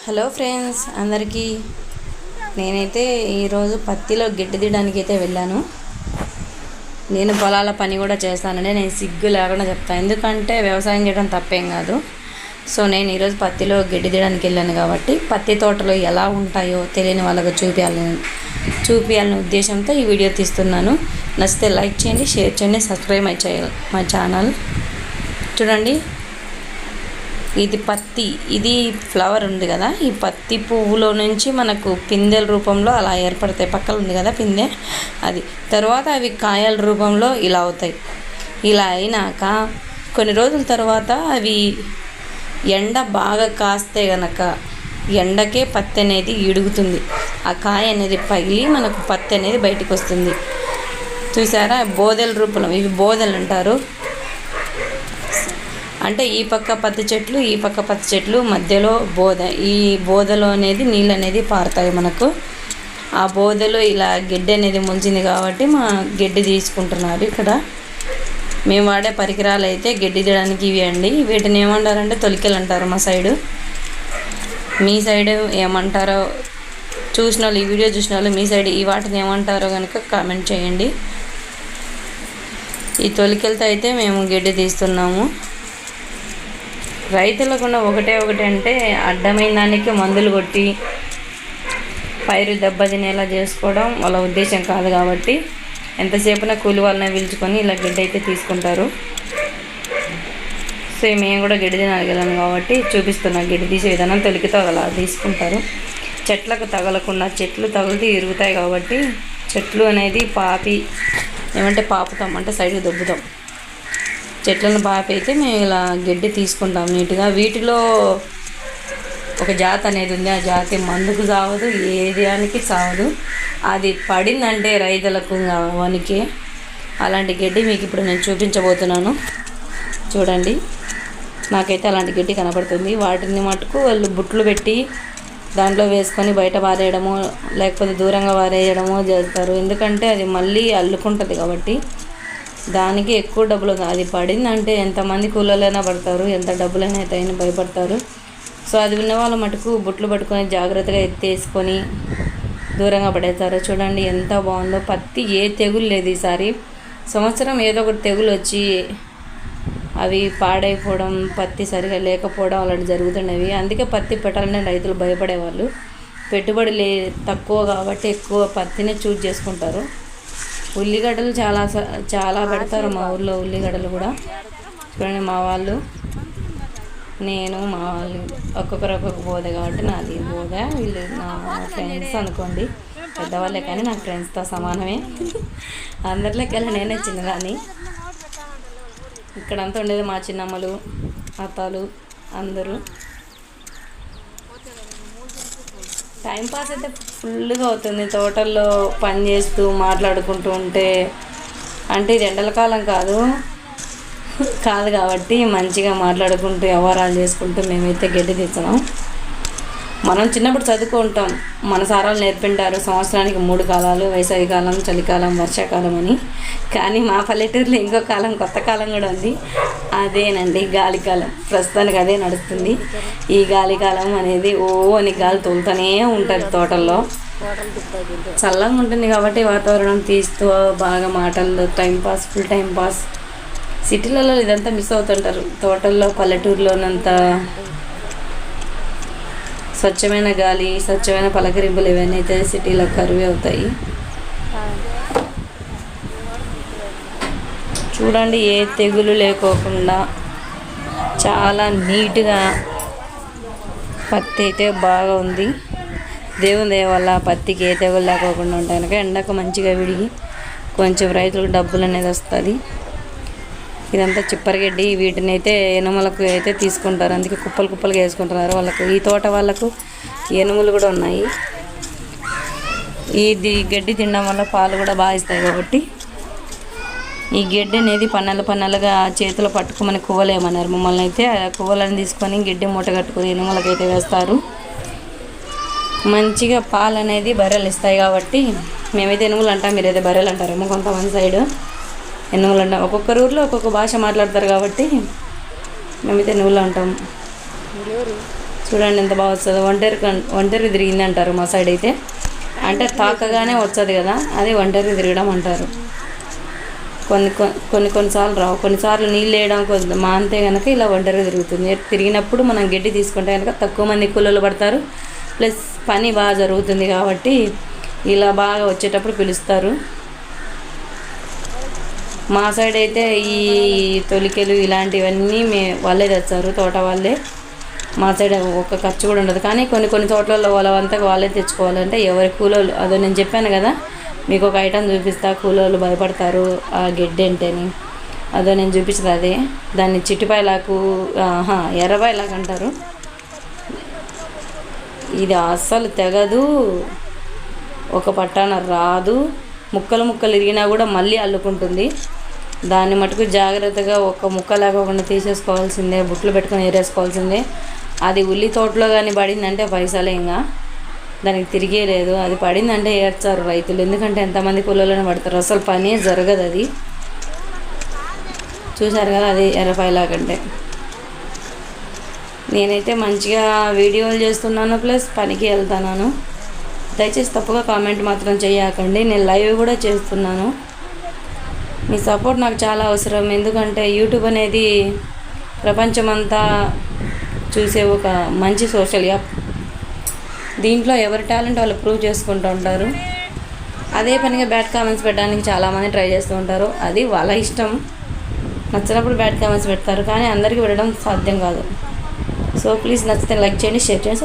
Hello friends అందరికీ నేనైతే ఈరోజు పత్తిలో గిడ్డి తీయడానికి అయితే వెళ్ళాను. నేను పొలాల పని కూడా చేస్తానండి. నేను సిగ్గు లేకుండా చెప్తాను, ఎందుకంటే వ్యవసాయం చేయడం తప్పేం కాదు. సో నేను ఈరోజు పత్తిలో గిడ్డి తీయడానికి వెళ్ళాను కాబట్టి పత్తి తోటలో ఎలా ఉంటాయో తెలియని వాళ్ళకు చూపించాలనే ఉద్దేశంతో ఈ వీడియో తీస్తున్నాను. నచ్చితే లైక్ చేయండి, షేర్ చేయండి, సబ్స్క్రైబ్ చేయాలి మా ఛానల్. చూడండి, ఇది పత్తి, ఇది ఫ్లవర్ ఉంది కదా, ఈ పత్తి పువ్వులో నుంచి మనకు పిందెల రూపంలో అలా ఏర్పడతాయి. పక్కన ఉంది కదా పిందె, అది తర్వాత అవి కాయల రూపంలో ఇలా అవుతాయి. ఇలా అయినాక కొన్ని రోజుల తర్వాత అవి ఎండ బాగా కాస్తే గనక ఎండకే పత్తి అనేది ఇడుగుతుంది. ఆ కాయ అనేది పగిలి మనకు పత్తి అనేది బయటకు వస్తుంది. చూసారా, బోదెల రూపంలో, ఇవి బోదెలు అంటారు. అంటే ఈ పక్క పత్తి చెట్లు, ఈ పక్క పత్తి చెట్లు మధ్యలో బోద, ఈ బోదలో అనేది నీళ్ళు అనేది పారుతాయి మనకు. ఆ బోదలో ఇలా గడ్డి అనేది ముంచింది కాబట్టి మా గడ్డి తీసుకుంటున్నారు. ఇక్కడ మేము వాడే పరికరాలు అయితే గడ్డి తీయడానికి ఇవి అండి. వీటిని ఏమంటారంటే తొలికెలు అంటారు మా సైడు. మీ సైడ్ ఏమంటారో చూసిన వాళ్ళు, ఈ వీడియో చూసిన వాళ్ళు మీ సైడ్ ఈ వాటిని ఏమంటారో కనుక కామెంట్ చేయండి. ఈ తొలికెలతో అయితే మేము గడ్డి తీస్తున్నాము. రైతులకు ఒకటే అంటే అడ్డమైన దానికి మందులు కొట్టి పైరు దెబ్బతినేలా చేసుకోవడం వాళ్ళ ఉద్దేశం కాదు. కాబట్టి ఎంతసేపున కూలి వాళ్ళని పిలుచుకొని ఇలా గడ్డి అయితే తీసుకుంటారు. సో మేము కూడా గడ్డి తినగలం కాబట్టి చూపిస్తున్నాం. గడ్డి తీసే విధానం తొలికితో అలా తీసుకుంటారు. చెట్లకు తగలకుండా, చెట్లు తగిలితే ఇరుగుతాయి కాబట్టి చెట్లు అనేది పాపుతాం అంటే సైడ్కి దొబ్బుతాం. చెట్లను పాపి అయితే మేము ఇలా గడ్డి తీసుకుంటాం నీట్గా. వీటిలో ఒక జాతి అనేది ఉంది, ఆ జాతి మందుకు సావదు, ఏదానికి సావదు. అది పడిందంటే రైతులకు వనికి. అలాంటి గడ్డి మీకు ఇప్పుడు నేను చూపించబోతున్నాను. చూడండి, నాకైతే అలాంటి గడ్డి కనపడుతుంది. వాటిని మటుకు వాళ్ళు బుట్లు పెట్టి దాంట్లో వేసుకొని బయట పారేయడమో లేకపోతే దూరంగా పారేయడమో చేస్తారు. ఎందుకంటే అది మళ్ళీ అల్లుకుంటుంది కాబట్టి దానికి ఎక్కువ డబ్బులు. అది పడిందంటే ఎంతమంది కూలీలైనా పడతారు, ఎంత డబ్బులైనా అయితే భయపడతారు. సో అది ఉన్న వాళ్ళు మటుకు బుట్లు పట్టుకొని జాగ్రత్తగా ఎత్తేసుకొని దూరంగా పడేస్తారు. చూడండి ఎంత బాగుందో పత్తి. ఏ తెగులు లేదు ఈసారి. సంవత్సరం ఏదో ఒకటి తెగులు వచ్చి అవి పాడైపోవడం, పత్తి సరిగా లేకపోవడం అలాంటి జరుగుతున్నవి. అందుకే పత్తి పెట్టాలని రైతులు భయపడేవాళ్ళు. పెట్టుబడి తక్కువ కాబట్టి ఎక్కువ పత్తినే చూజ్ చేసుకుంటారు. ఉల్లిగడ్డలు చాలా పెడతారు మా ఊళ్ళో. ఉల్లిగడ్డలు కూడా చూడండి, మా వాళ్ళు, నేను, మా వాళ్ళు ఒక్కొక్క బోధ కాబట్టి నాది బోధ. వీళ్ళు నా ఫ్రెండ్స్ అనుకోండి, పెద్దవాళ్ళే కానీ నాకు ఫ్రెండ్స్తో సమానమే. అందరిలోకెళ్ళి నేనే చిన్నదాన్ని. ఇక్కడంతా ఉండేది మా చిన్నమ్మలు, అత్తలు అందరూ. టైంపాస్ అయితే ఫుల్గా అవుతుంది తోటల్లో పని చేస్తూ మాట్లాడుకుంటూ ఉంటే. అంటే ఇది ఎండల కాలం కాదు కాబట్టి మంచిగా మాట్లాడుకుంటూ వ్యవహారాలు చేసుకుంటూ మేమైతే గడ్డి తీస్తున్నాం. మనం చిన్నప్పుడు చదువుకుంటాం, మన సారాలు నేర్పింటారు సంవత్సరానికి 3 కాలాలు, వేసవి కాలం, చలికాలం, వర్షాకాలం అని. కానీ మా పల్లెటూరులో ఇంకో కాలం, కొత్త కాలం కూడా ఉంది. అదేనండి గాలికాలం. ప్రస్తుతానికి అదే నడుస్తుంది. ఈ గాలికాలం అనేది అని గాలి తోలుతూనే ఉంటుంది తోటల్లో. చల్లగా ఉంటుంది కాబట్టి వాతావరణం తీస్తూ బాగా మాటలు, టైంపాస్, ఫుల్ టైంపాస్. సిటీలలో ఇదంతా మిస్ అవుతుంటారు. తోటల్లో పల్లెటూరులోనంత స్వచ్ఛమైన గాలి, స్వచ్ఛమైన పలకరింపులు ఇవన్నీ అయితే సిటీలో కరువే అవుతాయి. చూడండి, ఏ తెగులు లేకోకుండా చాలా నీట్గా పత్తి అయితే బాగా ఉంది. దేవుని దయ వల్ల పత్తికి ఏ తెగులు లేకోకుండా ఉంటాయి కనుక ఎండకు మంచిగా విడిగి కొంచెం రైతులకు డబ్బులు అనేది వస్తుంది. ఇదంతా చిప్పరగడ్డి. వీటిని అయితే ఎనుములకు అయితే తీసుకుంటారు, అందుకే కుప్పలుగా వేసుకుంటున్నారు వాళ్ళకు. ఈ తోట వాళ్ళకు ఎనుములు కూడా ఉన్నాయి. ఇది గడ్డి తినడం వల్ల పాలు కూడా బాగా ఇస్తాయి కాబట్టి ఈ గడ్డి అనేది పన్నెలుగా చేతిలో పట్టుకోమని కువ్వలేమన్నారు మమ్మల్ని. అయితే ఆ కువ్వలను తీసుకొని గడ్డి మూట కట్టుకొని ఎనుములకైతే వేస్తారు. మంచిగా పాలు అనేది బర్రెలు ఇస్తాయి కాబట్టి మేమైతే ఎనుములు అంటాం, మీరైతే బర్రెలు అంటారేమో కొంతమంది సైడు. ఎనుములు అంటాం. ఒక్కొక్క ఊర్లో ఒక్కొక్క భాష మాట్లాడతారు కాబట్టి మేమైతే ఎనుములు అంటాం. చూడండి ఎంత బాగా వస్తుందో. ఒంటరి తిరిగింది అంటారు మా సైడ్ అయితే. అంటే తాకగానే వచ్చదు కదా, అది ఒంటరి తిరగడం అంటారు. కొన్నిసార్లు రావు, కొన్నిసార్లు నీళ్ళు వేయడం మా అంతే కనుక ఇలా ఒంటరిగా తిరుగుతుంది. తిరిగినప్పుడు మనం గడ్డి తీసుకుంటే కనుక తక్కువ మంది కూలీలు పడతారు, ప్లస్ పని బాగా జరుగుతుంది. కాబట్టి ఇలా బాగా వచ్చేటప్పుడు పిలుస్తారు. మా సైడ్ అయితే ఈ తొలికెలు ఇలాంటివన్నీ వాళ్ళే తెచ్చారు, తోట వాళ్ళే. మా సైడ్ ఒక ఖర్చు కూడా ఉండదు. కానీ కొన్ని తోటలలో వాళ్ళంతా వాళ్ళే తెచ్చుకోవాలంటే ఎవరి కూలోళ్ళు, అదో నేను చెప్పాను కదా మీకు ఒక ఐటమ్ చూపిస్తా, కూలోళ్ళు భయపడతారు ఆ గడ్డి అంటేని. అదో నేను చూపించదు, అదే దాన్ని చిట్టిపాయలాకు, ఎర్రపాయలాకు అంటారు. ఇది అస్సలు తెగదు, ఒక పట్టాన రాదు, ముక్కలు ఇరిగినా కూడా మళ్ళీ అల్లుకుంటుంది. దాన్ని మటుకు జాగ్రత్తగా ఒక ముక్క లేకుండా తీసేసుకోవాల్సిందే, బుట్టలు పెట్టుకొని ఏరేసుకోవాల్సిందే. అది ఉల్లి తోటలో కానీ పడిందంటే పైసలే, ఇంకా దానికి తిరిగే లేదు. అది పడిందంటే ఏడ్చారు రైతులు, ఎందుకంటే ఎంతమంది కూలీలను పడతారు, అసలు పనే జరగదు. అది చూశారు కదా, అది ఎర్రపాయలాగంటే. నేనైతే మంచిగా వీడియోలు చేస్తున్నాను, ప్లస్ పనికి వెళ్తున్నాను. దయచేసి తప్పుగా కామెంట్ మాత్రం చేయకండి. నేను లైవ్ కూడా చేస్తున్నాను. మీ సపోర్ట్ నాకు చాలా అవసరం, ఎందుకంటే యూట్యూబ్ అనేది ప్రపంచమంతా చూసే ఒక మంచి సోషల్ యాప్. దీంట్లో ఎవరి టాలెంట్ వాళ్ళు ప్రూవ్ చేసుకుంటూ ఉంటారు. అదే పనిగా బ్యాడ్ కామెంట్స్ పెట్టడానికి చాలామంది ట్రై చేస్తూ ఉంటారు. అది వాళ్ళ ఇష్టం, నచ్చినప్పుడు బ్యాడ్ కామెంట్స్ పెడతారు, కానీ అందరికీ పెట్టడం సాధ్యం కాదు. సో ప్లీజ్ నచ్చితే లైక్ చేయండి, షేర్ చేయండి.